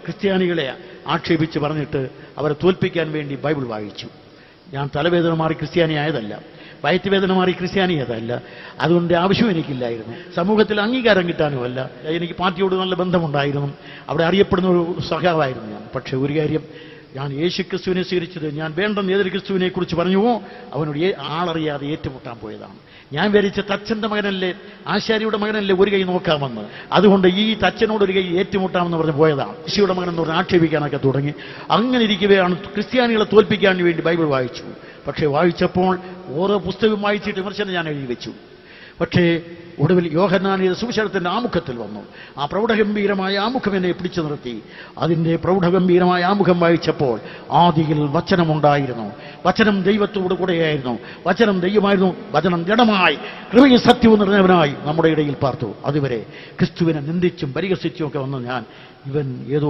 ക്രിസ്ത്യാനികളെ ആക്ഷേപിച്ച് പറഞ്ഞിട്ട് അവരെ തോൽപ്പിക്കാൻ വേണ്ടി ബൈബിൾ വായിച്ചു. ഞാൻ തലവേദന മാറി ക്രിസ്ത്യാനിയായതല്ല, വയറ്റുവേദന മാറി ക്രിസ്ത്യാനിയതല്ല. അതുകൊണ്ട് ആവശ്യം എനിക്കില്ലായിരുന്നു. സമൂഹത്തിൽ അംഗീകാരം കിട്ടാനുമല്ല. എനിക്ക് പാർട്ടിയോട് നല്ല ബന്ധമുണ്ടായിരുന്നു, അവിടെ അറിയപ്പെടുന്ന ഒരു സഖാവായിരുന്നു ഞാൻ. പക്ഷേ ഒരു കാര്യം, ഞാൻ യേശു ക്രിസ്തുവിനെ സ്വീകരിച്ചത് ഞാൻ വേണ്ടെന്ന് ഏതൊരു ക്രിസ്തുവിനെ കുറിച്ച് പറഞ്ഞുവോ അവനോട് ആളറിയാതെ ഏറ്റുമുട്ടാൻ പോയതാണ്. ഞാൻ വിചാരിച്ച തച്ചൻ്റെ മകനല്ലേ, ആശാരിയുടെ മകനല്ലേ ഒരു കൈ നോക്കാമെന്ന്. അതുകൊണ്ട് ഈ തച്ചനോട് ഒരു കൈ ഏറ്റുമുട്ടാമെന്ന് പറഞ്ഞ് പോയതാണ്. യേശുയുടെ മകൻ എന്ന് പറഞ്ഞ് ആക്ഷേപിക്കാനൊക്കെ തുടങ്ങി. അങ്ങനെ ഇരിക്കുകയാണ് ക്രിസ്ത്യാനികളെ തോൽപ്പിക്കാൻ വേണ്ടി ബൈബിൾ വായിച്ചു. പക്ഷേ വായിച്ചപ്പോൾ ഓരോ പുസ്തകം വായിച്ചിട്ട് വിമർശനം ഞാൻ എഴുതി വെച്ചു. പക്ഷേ ഒടുവിൽ യോഹന്നാനിയുടെ സുവിശേഷത്തിൻ്റെ ആമുഖത്തിൽ വന്നു. ആ പ്രൗഢഗംഭീരമായ ആമുഖം എന്നെ പിടിച്ചു നിർത്തി. അതിൻ്റെ പ്രൗഢഗംഭീരമായ ആമുഖം വായിച്ചപ്പോൾ ആദിയിൽ വചനമുണ്ടായിരുന്നു, വചനം ദൈവത്തോടു കൂടെയായിരുന്നു, വചനം ദൈവമായിരുന്നു, വചനം ജഡമായി കൃപയും സത്യവും നിറഞ്ഞവനായി നമ്മുടെ ഇടയിൽ പാർത്തു. അതുവരെ ക്രിസ്തുവിനെ നിന്ദിച്ചും പരിഹസിച്ചും ഒക്കെ വന്ന് ഇവൻ ഏതോ